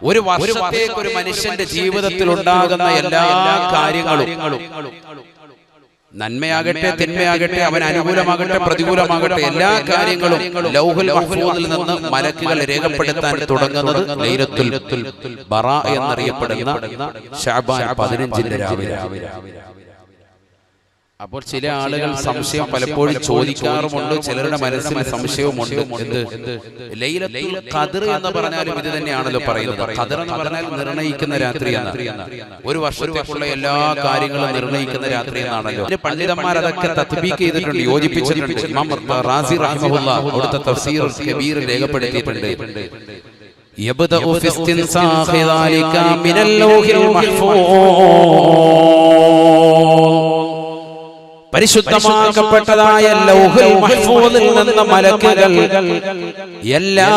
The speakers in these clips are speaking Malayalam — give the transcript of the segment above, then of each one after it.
ഒരു വർഷത്തേക്ക് ഒരു മനുഷ്യന്റെ ജീവിതത്തിൽ ഉണ്ടാകുന്ന എല്ലാ കാര്യങ്ങളും, നന്മയാകട്ടെ തിന്മയാകട്ടെ, അവൻ അനുകൂലമാകട്ടെ പ്രതികൂലമാകട്ടെ, എല്ലാ കാര്യങ്ങളും ലൗഹുൽ മഹ്ഫൂദിൽ നിന്ന് മലക്കുകൾ രേഖപ്പെടുത്താൻ തുടങ്ങുന്നത് ലൈലത്തുൽ ബറാ എന്നറിയപ്പെടുന്ന ശഅബാൻ 15 രാവിലെ. അപ്പോൾ ചില ആളുകൾ സംശയം പലപ്പോഴും ചോദിക്കാറുമുണ്ട്, ചിലരുടെ മനസ്സിൽ സംശയവുമുണ്ട്. എന്ത് ലൈലത്തുൽ ഖദ്ർ എന്ന് പറഞ്ഞാലും ഇത് തന്നെയാണല്ലോ പറയുന്നത്. ഖദ്ർ എന്ന് പറഞ്ഞാൽ നിർണയിക്കുന്ന രാത്രി എന്നാണ്. ഒരു വർഷത്തേക്കുള്ള എല്ലാ കാര്യങ്ങളും നിർണയിക്കുന്ന രാത്രി എന്നാണല്ലോ. പണ്ഡിതന്മാർ അതൊക്കെ തത്ബീഖ് ചെയ്തിട്ടുണ്ട്, യോജിപ്പിച്ചിട്ടുണ്ട്. ഇമാം റാസി റഹിമഹുല്ലാഹ് അവിടുത്തെ തഫ്സീർ കബീർ രേഖപ്പെടുത്തിയിട്ടുണ്ട്. യബ്ദഉ ഫി ഇസ്തിൻസാഖി ദാലിക മിനൽ ലൗഹിൽ മഹ്ഫൂദ്, പരിശുദ്ധമാക്കപ്പെട്ടതായ ലൗഹുൽ മഹ്ഫൂദിൽ നിന്ന് മലക്കുകൾ എല്ലാ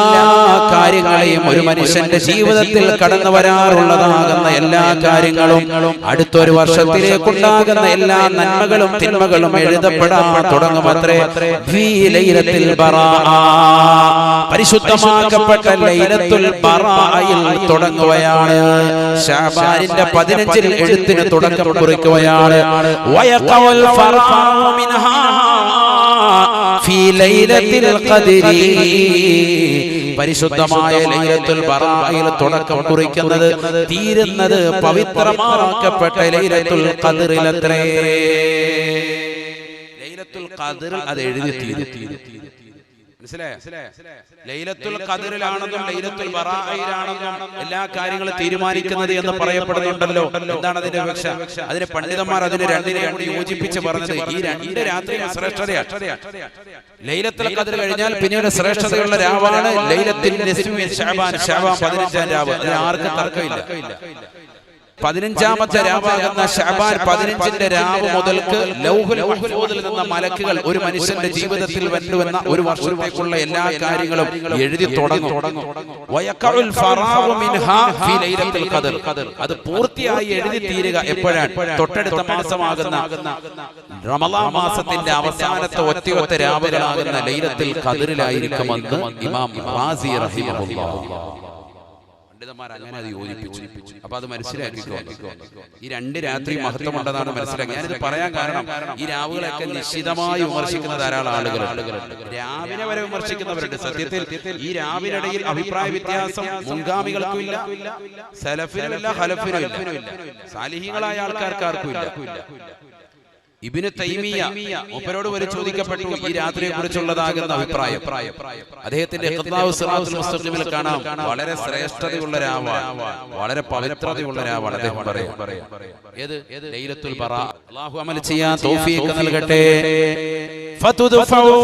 കാര്യങ്ങളെയും, ഒരു മനുഷ്യന്റെ ജീവിതത്തിൽ കടന്നു വരാറുള്ളതാകുന്ന എല്ലാ കാര്യങ്ങളും, അടുത്തൊരു വർഷത്തിലേക്കുണ്ടാകുന്ന എല്ലാ നന്മകളും തിന്മകളും എഴുതപ്പെടാൻ തുടങ്ങുമത്രേ. ലൈലത്തുൽ ബറാ, പരിശുദ്ധമാക്കപ്പെട്ട ലൈലത്തുൽ ബറായിൽ തുടങ്ങുകയാണ്. ശഅബാനിന്റെ 15 എഴുത്തിന് തുടക്കം കുറിക്കുകയാണ്. വയഖഉൽ ഫറാഉ മിൻഹാ ഫീ ലൈലത്തുൽ ഖദ്രി, പരിശുദ്ധമായ ലൈലത്തുൽ ബറായിൽ തുടക്കം കുറിക്കുന്നത്, തീരുന്നത് പവിത്രമാക്കപ്പെട്ട ലൈലത്തുൽ ഖദ്റിലത്രേ. ലൈലത്തുൽ ഖദ്ർ അത് എഴുതി തീരും. മനസ്സിലായോ? ലൈലത്തുൽ ഖദ്റിലാണെന്നും ലൈലത്തുൽ ബറായിലാണെന്നും എല്ലാ കാര്യങ്ങളും തീരുമാനിക്കുന്നത് എന്ന് പറയപ്പെടുന്നുണ്ടല്ലോ. എന്താണ് അതിന്റെ വിവക്ഷ? അതിന് പണ്ഡിതന്മാർ അതിന് രണ്ടിനെയും കൂടി യോജിപ്പിച്ച് പറഞ്ഞത്, ഈ 2 രാത്രി ശ്രേഷ്ഠതയാണ്. ലൈലത്തുൽ ഖദ്ർ കഴിഞ്ഞാൽ പിന്നീട് ശ്രേഷ്ഠതയുള്ള രാവാണ് ലൈലത്തുൽ നിസ്ഫി ശഅബാൻ, ശഅബാൻ 15-ാം രാവ്. അതിന് ആർക്കും തർക്കമില്ല. 15-ാമത്തെ രാവാകുന്ന ശഅബാൻ 15-ന്റെ രാവ് മുതൽക്ക് ലൗഹുൽ മഹ്ഫൂദിൽ നിന്ന് മലക്കുകൾ ഒരു മനുഷ്യന്റെ ജീവിതത്തിൽ വരുന്ന ഒരു വർഷത്തേക്കുള്ള എല്ലാ കാര്യങ്ങളും എഴുതി തുടങ്ങും. വയഖഉൽ ഫറാഉ മിൻഹാ ഫീ ലൈലത്തുൽ ഖദ്ർ, അത് പൂർത്തിയായി എഴുതി തീരുക എപ്പോഴാണ്? തൊട്ടടുത്ത മാസമാകുന്ന റമളാൻ മാസത്തിന്റെ അവസാനത്തെ ഒറ്റ രാവുകളാകുന്ന ലൈലത്തുൽ ഖദ്റിലായിരിക്കുമെന്ന് ഇമാം റാസി റഹിമഹുല്ലാഹ് പണ്ഡിതന്മാർ അങ്ങനെ അത് യോജിപ്പിച്ചു. അപ്പൊ അത് മനസ്സിലാക്കിക്കോ. ഈ 2 രാത്രി മഹത്വമുണ്ടെന്നാണ് മനസ്സിലാക്കി. ഞാനിത് പറയാൻ കാരണം, ഈ രാവുകളൊക്കെ നിശ്ചിതമായി വിമർശിക്കുന്ന ധാരാളം ആളുകളുണ്ട്. രാവിനെ വരെ വിമർശിക്കുന്നവരുണ്ട്. സത്യത്തിൽ ഈ രാവിനിടയിൽ അഭിപ്രായ വ്യത്യാസം മുൻഗാമികൾക്കും ഇല്ല, സലഫിനുമില്ല, ഖലഫിനുമില്ല, സാലിഹീങ്ങളായ ആൾക്കാർക്ക് ആർക്കും ഇല്ല. ഇബ്നു തൈമിയ മൂപ്പരോട് വരെ ചോദിക്കപ്പെട്ടു ഈ രാത്രിയെ കുറിച്ചുള്ളതാകുന്ന അഭിപ്രായം. അദ്ദേഹത്തിന്റെ ഇഖ്തിദാഉ സിറാത്തുൽ മുസ്തഖീമിൽ കാണാം, വളരെ ശ്രേഷ്ഠതയുള്ള രാവാണ്, വളരെ പവിത്രതയുള്ള രാവാണ്. അദ്ദേഹം പറയും, ഏത് ലൈലത്തുൽ ബറാ. അല്ലാഹു അമൽ ചെയ്യാൻ തൗഫീഖ് നൽകട്ടെ. ഫതുദ്ഫഉ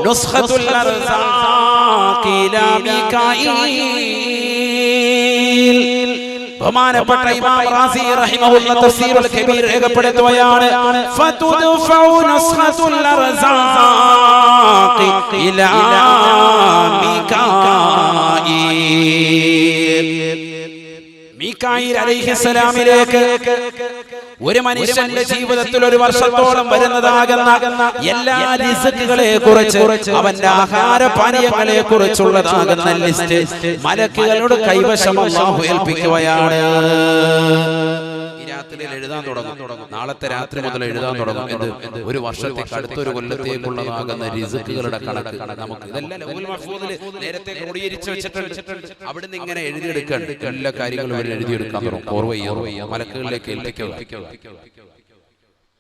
നുസ്ഖത്തുൽ അർസാഖി ഇലാ മീകായിൽ, ബഹുമാനപ്പെട്ട ഇമാം റാസി റഹിമഹുല്ലാഹ് തഫ്സീറുൽ കബീർ രേഖപ്പെടുത്തുകയാണ്. ഫതുദ്ഫഉ നസ്ഖത്തുൽ അർസാഖി ഇലാ മീകായിൽ, മീകായിൽ അലൈഹിസ്സലാമിലേക്ക് ഒരു മനുഷ്യന്റെ ജീവിതത്തിൽ ഒരു വർഷത്തോളം വരുന്നതാകുന്ന എല്ലാ റിസ്കുകളെ കുറിച്ച്, അവന്റെ ആഹാരപാനീയങ്ങളെ കുറിച്ചുള്ളതാകുന്ന ലിസ്റ്റ് മലക്കുകളോട് കൈവശം അല്ലാഹു ഏൽപ്പിക്കുകയാണ്. ഈ രാത്രിയിൽ എഴുതാൻ തുടങ്ങും. നാളത്തെ രാത്രി മുതൽ എഴുതാൻ തുടങ്ങും. ഒരു വർഷത്തേക്ക്, അടുത്തൊരു കൊല്ലത്തേക്കുള്ളതാകുന്ന റിസ്കുകളുടെ കണക്ക് നമുക്ക് ഇതെല്ലാം ലൗഹുൽ മഹ്ഫൂദിൽ നേരത്തെ ക്രോഡീകരിച്ച് വെച്ചിട്ടുണ്ട്. അവിടുന്ന് ഇങ്ങനെ എഴുതിയെടുക്കാൻ എല്ലാ കാര്യങ്ങളും എഴുതിയെടുക്കാൻ തുടങ്ങും. മലക്കുകളിലേക്ക് ഏൽപ്പിക്കുക.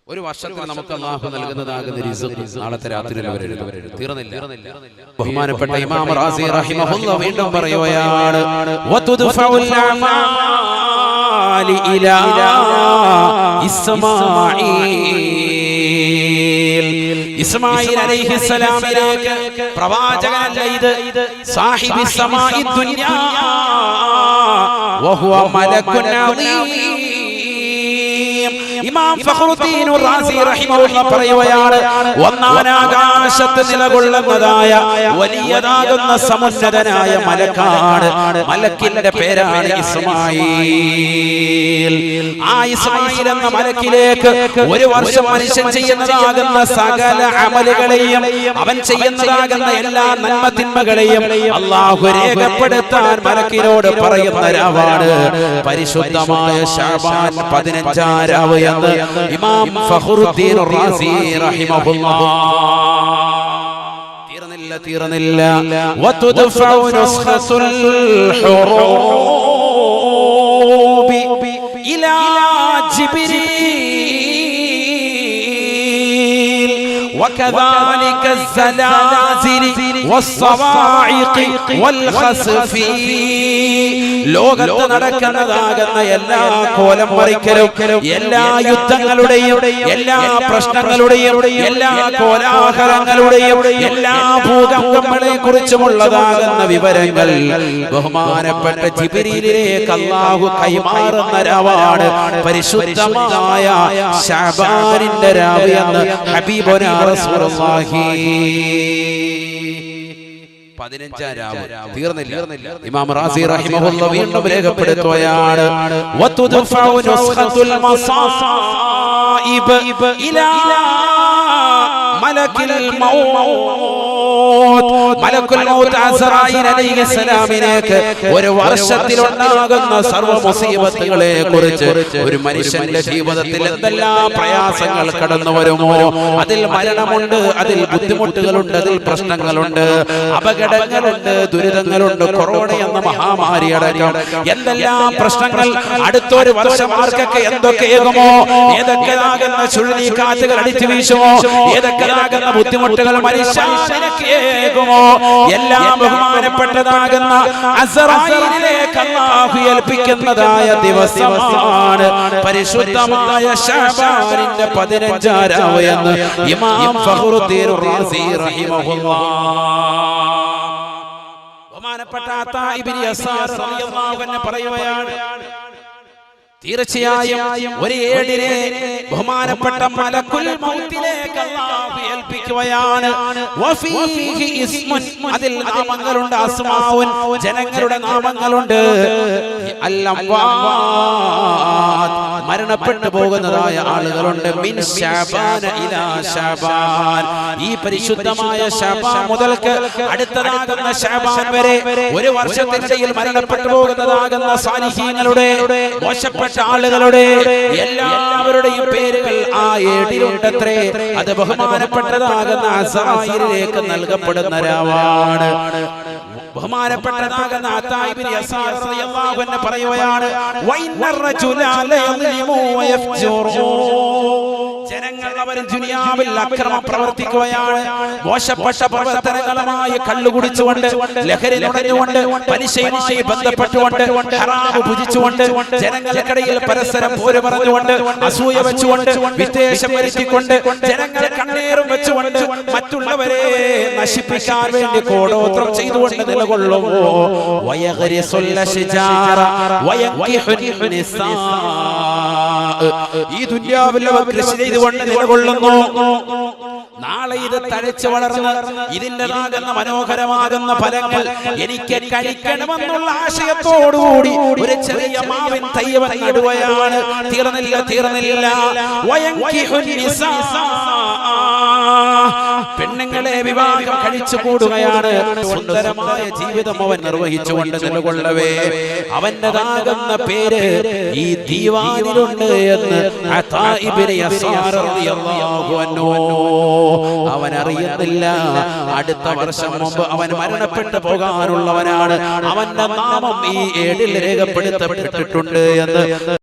ഒരു വർഷത്തിൽ നമുക്ക് അല്ലാഹു നൽകുന്നതാകുന്ന റിസ്ക് നാളത്തെ രാത്രിയിൽ അവർ എഴുതും. തീർന്നില്ല. ബഹുമാനപ്പെട്ട ഇമാം റാസി റഹിമഹുല്ലാഹ് വീണ്ടും പറയുകയാണ്, വതുദ്ഫഉൽ അമാലി ഇലാ ഇസ്മാഈൽ, ഇസ്മായിൽ അലൈഹിസ്സലാമിലേക്ക് പ്രവാചകനല്ല ഇത്, സാഹിബി സമാഇ ദുനിയാ വഹുവ മലക്കുൻ അദീം. ഇമാം ഫഖറുദ്ദീൻ റാസി റഹിമഹുല്ലാഹ് പറയുകയാണ്, ഒന്നാനാകാശത്ത് നിലകൊള്ളുന്നതായ വലിയതാകുന്ന സമുന്നതനായ മലക്കാണ്. മലക്കിന്റെ പേരാണ് ഇസ്മായിൽ. ആ ഇസ്മായിൽ എന്ന മലക്കിലേക്ക് ഒരു വർഷം മനുഷ്യൻ ചെയ്യുന്നതാകുന്ന സകല അമലുകളെയും അവൻ ചെയ്യുന്നതാകുന്ന എല്ലാ നന്മ തിന്മകളെയും അല്ലാഹു രേഖപ്പെടുത്താൻ മലക്കിനോട് പറയുന്ന രാവാണ് പരിശുദ്ധമായ ശഅബാൻ 15 രാവ് എന്ന് ഇമാം ഫഖറുദ്ദീൻ റാസി റഹിമഹുല്ലാഹ്. തീർന്നില്ല വതുദ്ഫഉ നുസ്ഖത്തുൽ ഹുറൂബി ഇലാ ജിബ്രീൽ وكذلك الزلازل والصواعق والخسف. ലോകത്ത് നടക്കുന്നതാകുന്ന എല്ലാ കോലം മറിക്കലും എല്ലാ യുദ്ധങ്ങളുടെയും എല്ലാ പ്രശ്നങ്ങളുടെയും എല്ലാ കോലാഹലങ്ങളുടെയും എല്ലാ ഭൂകമ്പങ്ങളെ കുറിച്ചുമുള്ളതാകുന്ന വിവരങ്ങൾ ബഹുമാനപ്പെട്ട ജിബ്രീലിലേക്ക് അല്ലാഹു കൈമാറുന്ന രാവാണ് പരിശുദ്ധമായ ശഅബാനിന്റെ രാവ് എന്ന് ഹബീബുനാ റസൂലുള്ളാഹി. 15 രാവ് തീർന്നില്ല. ഇമാം റാസി റഹിമഹുല്ലാഹ് വീണ്ടും രേഖപ്പെടുത്തുകയാണ്, വതുദ്ഫഉ നുസ്ഖത്തുൽ മസായിബ് ഇലാ മലക്കിൽ മൗത്ത്. മലക്കുൽ മൗത്ത് അസ്റായീൽ അലൈഹിസ്സലാമിലേക്ക് ഒരു വർഷത്തിൽ ഉണ്ടാകുന്ന സർവ്വ മുസീബത്തുകളെ കുറിച്ച് ഒരു മനുഷ്യന്റെ ജീവിതത്തിൽ എന്തെല്ലാം പ്രയാസങ്ങൾ കടന്നു വരുമോ, അതിൽ മരണമുണ്ട്, അതിൽ ബുദ്ധിമുട്ടുകളുണ്ട്, അതിൽ പ്രശ്നങ്ങളുണ്ട്, അപകടങ്ങളുണ്ട്, ദുരിതങ്ങളുണ്ട്, കൊറോണ എന്ന മഹാമാരി അടക്കം എന്തെല്ലാം പ്രശ്നങ്ങൾ അടുത്തൊരു വർഷം ആർക്കൊക്കെ എന്തൊക്കെയാകുമോ, ഏതൊക്കെയാകുന്ന ചുഴലിക്കാറ്റുകൾ അടിച്ചു വീശുമോ, ഏതൊക്കെയാകുന്ന ബുദ്ധിമുട്ടുകൾ മനുഷ്യനേകുമോ, എല്ലാം ബഹുമാനപ്പെട്ടതാകുന്ന അസ്റായീലിലേക്ക് അല്ലാഹു ഏൽപ്പിക്കുന്നതായ ദിവസമാണ് പരിശുദ്ധമായ ശഅബാനിന്റെ 15 രാവ് എന്ന് ഇമാം ഫഖറുദ്ദീൻ റാസി റഹിമഹുല്ലാഹ്. ബഹുമാനപ്പെട്ട അതാ ഇബ്നു യസാർ റളിയല്ലാഹു അൻഹു പറയുകയാണ്, തീർച്ചയായും ഒരു ഏടിനെ ബഹുമാനപ്പെട്ട മലക്കുൽ മൗത്തിലേക്ക് അല്ലാഹു ഏൽപ്പിക്കുകയാണ്. വഫീഹി ഇസ്മുൻ, അതിൽ നാമങ്ങളുണ്ട്, അസ്മാഉൻ ജനങ്ങളുടെ നാമങ്ങളുണ്ട്, അൽ-അംവാത് മരണപ്പെട്ടു പോകുന്നതായ ആളുകളുണ്ട്, മിൻ ശഅബാന ഇലാ ശഅബാൻ. ഈ പരിശുദ്ധമായ ശഅബാൻ മുതൽക്ക് അടുത്തതാകുന്ന ശഅബാൻ വരെ ഒരു വർഷത്തിനിടയിൽ മരണപ്പെട്ടു പോകുന്നതാകുന്ന സാലിഹീങ്ങളുടെ മോശപ്പെട്ട ആളുകളുടെ എല്ലാവരുടെയും പേരുകൾ ആ ഏടിലുണ്ടത്രേ. അത് ബഹുമാനപ്പെട്ടതാകുന്ന അസ്റായീലിലേക്ക് നൽകപ്പെടുന്ന രാവാണ്. ബഹുമാനപ്പെട്ടതാകുന്ന അതാ ഇബ്നു യസാർ റളിയല്ലാഹു അൻഹു പറയുകയാണ്, വഇന്നർ റജുല ലയളിമു വയഫ്ജുറു. ജനങ്ങൾ അവർ ദുനിയാവിൽ അക്രമം പ്രവർത്തിക്കുകയാണ്, മോശപ്പെട്ട പ്രവർത്തനങ്ങളുമായി കള്ളുകുടിച്ചുകൊണ്ട്, ലഹരി നുണഞ്ഞുകൊണ്ട്, പലിശയുമായി ബന്ധപ്പെട്ടുകൊണ്ട്, ഹറാം ഭുജിച്ചുകൊണ്ട്, ജനങ്ങൾക്കിടയിൽ പരസ്പരം പോര് പറഞ്ഞുകൊണ്ട്, അസൂയ വെച്ചുകൊണ്ട്, വിദ്വേഷം വരുത്തിക്കൊണ്ട്, ജനങ്ങൾ കണ്ണേറും വെച്ചുകൊണ്ട് മറ്റുള്ളവരെ നശിപ്പിക്കാൻ വേണ്ടി കോടോത്രം ചെയ്തുകൊണ്ട് നിലകൊള്ളുമോ. ഈ ദുനിയാവിൽ അവർ കൃഷി ചെയ്തുകൊണ്ട് നിലകൊള്ളുന്നു. നാളെ ഇത് തഴച്ചു വളർന്ന് ഇതിൻ്റെതാകുന്ന മനോഹരമാകുന്ന ഫലങ്ങൾ എനിക്ക് കഴിക്കണമെന്നുള്ള ആശയത്തോടുകൂടി ഒരു ചെറിയ മാവിൻ തൈവൻ നടുകയാണ്. തീർന്നില്ല. പെണ്ണുങ്ങളെ വിവാഹം കഴിച്ചു കൂടുകയാണ്. സുന്ദരമായ ജീവിതം അവൻ നിർവഹിച്ചുകൊണ്ട് നിലകൊള്ളവേ അവൻ്റെതാകുന്ന പേര് ഈ ദീവാനിലുണ്ട് എന്ന് അതാ ഇബ്നു യസാർ റളിയല്ലാഹു അൻഹു അവൻ അറിയുന്നില്ല. അടുത്ത വർഷം മുമ്പ് അവൻ മരണപ്പെട്ടു പോകാനുള്ളവനാണ്. അവന്റെ നാമം ഈ ഏടിൽ രേഖപ്പെടുത്തപ്പെട്ടിട്ടുണ്ട് എന്ന്